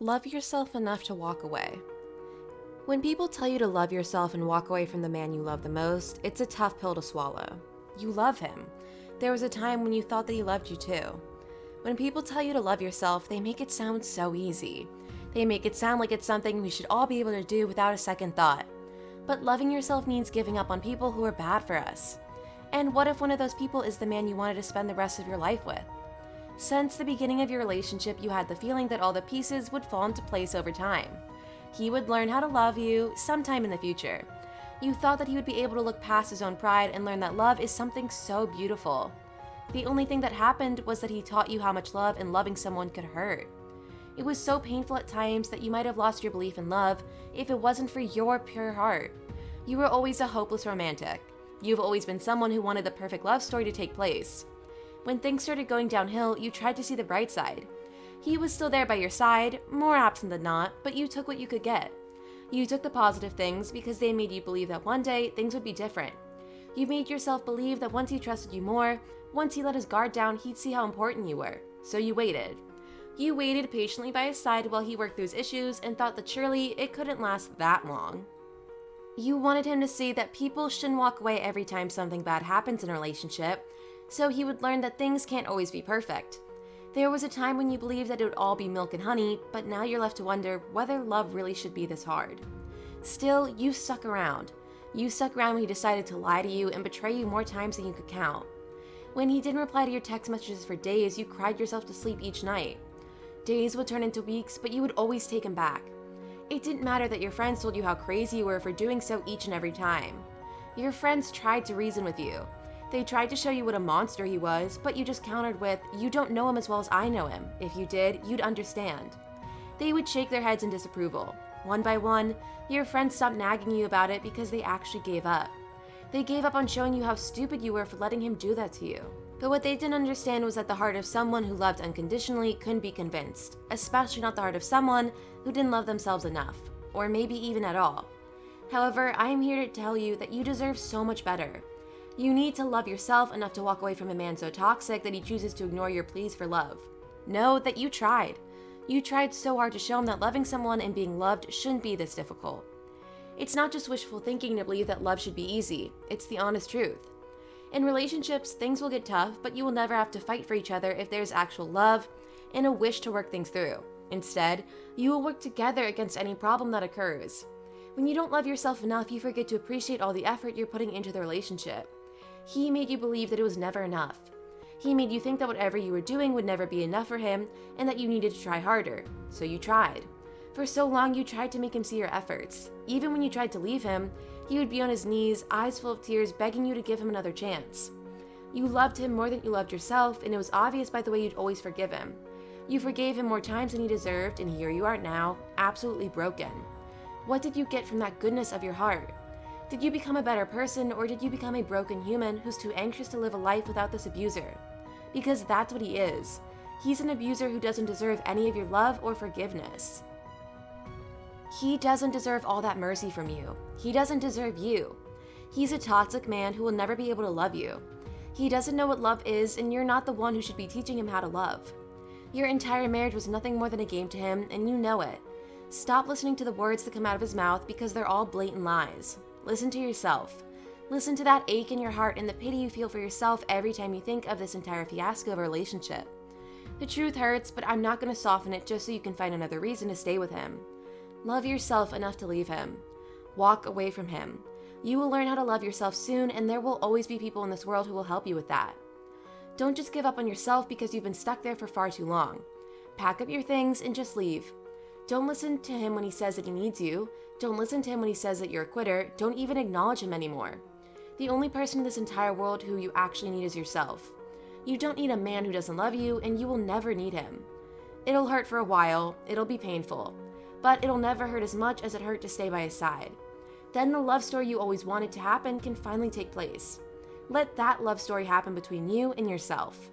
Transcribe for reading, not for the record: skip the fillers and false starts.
Love yourself enough to walk away. When people tell you to love yourself and walk away from the man you love the most, it's a tough pill to swallow. You love him. There was a time when you thought that he loved you too. When people tell you to love yourself, they make it sound so easy. They make it sound like it's something we should all be able to do without a second thought. But loving yourself means giving up on people who are bad for us. And what if one of those people is the man you wanted to spend the rest of your life with? Since the beginning of your relationship, you had the feeling that all the pieces would fall into place over time. He would learn how to love you sometime in the future. You thought that he would be able to look past his own pride and learn that love is something so beautiful. The only thing that happened was that he taught you how much love and loving someone could hurt. It was so painful at times that you might have lost your belief in love if it wasn't for your pure heart. You were always a hopeless romantic. You've always been someone who wanted the perfect love story to take place. When things started going downhill, you tried to see the bright side. He was still there by your side, more absent than not, but you took what you could get. You took the positive things because they made you believe that one day things would be different. You made yourself believe that once he trusted you more, once he let his guard down, he'd see how important you were. So you waited. You waited patiently by his side while he worked through his issues and thought that surely it couldn't last that long. You wanted him to see that people shouldn't walk away every time something bad happens in a relationship, so he would learn that things can't always be perfect. There was a time when you believed that it would all be milk and honey, but now you're left to wonder whether love really should be this hard. Still, you stuck around. You stuck around when he decided to lie to you and betray you more times than you could count. When he didn't reply to your text messages for days, you cried yourself to sleep each night. Days would turn into weeks, but you would always take him back. It didn't matter that your friends told you how crazy you were for doing so each and every time. Your friends tried to reason with you. They tried to show you what a monster he was, but you just countered with, "You don't know him as well as I know him. If you did, you'd understand." They would shake their heads in disapproval. One by one, your friends stopped nagging you about it because they actually gave up. They gave up on showing you how stupid you were for letting him do that to you. But what they didn't understand was that the heart of someone who loved unconditionally couldn't be convinced, especially not the heart of someone who didn't love themselves enough, or maybe even at all. However, I am here to tell you that you deserve so much better. You need to love yourself enough to walk away from a man so toxic that he chooses to ignore your pleas for love. Know that you tried. You tried so hard to show him that loving someone and being loved shouldn't be this difficult. It's not just wishful thinking to believe that love should be easy. It's the honest truth. In relationships, things will get tough, but you will never have to fight for each other if there's actual love and a wish to work things through. Instead, you will work together against any problem that occurs. When you don't love yourself enough, you forget to appreciate all the effort you're putting into the relationship. He made you believe that it was never enough. He made you think that whatever you were doing would never be enough for him and that you needed to try harder. So you tried. For so long, you tried to make him see your efforts. Even when you tried to leave him, he would be on his knees, eyes full of tears, begging you to give him another chance. You loved him more than you loved yourself, and it was obvious by the way you'd always forgive him. You forgave him more times than he deserved, and here you are now, absolutely broken. What did you get from that goodness of your heart? Did you become a better person, or did you become a broken human who's too anxious to live a life without this abuser? Because that's what he is. He's an abuser who doesn't deserve any of your love or forgiveness. He doesn't deserve all that mercy from you. He doesn't deserve you. He's a toxic man who will never be able to love you. He doesn't know what love is, and you're not the one who should be teaching him how to love. Your entire marriage was nothing more than a game to him, and you know it. Stop listening to the words that come out of his mouth because they're all blatant lies. Listen to yourself. Listen to that ache in your heart and the pity you feel for yourself every time you think of this entire fiasco of a relationship. The truth hurts, but I'm not going to soften it just so you can find another reason to stay with him. Love yourself enough to leave him. Walk away from him. You will learn how to love yourself soon, and there will always be people in this world who will help you with that. Don't just give up on yourself because you've been stuck there for far too long. Pack up your things and just leave. Don't listen to him when he says that he needs you. Don't listen to him when he says that you're a quitter. Don't even acknowledge him anymore. The only person in this entire world who you actually need is yourself. You don't need a man who doesn't love you, and you will never need him. It'll hurt for a while, it'll be painful, but it'll never hurt as much as it hurt to stay by his side. Then the love story you always wanted to happen can finally take place. Let that love story happen between you and yourself.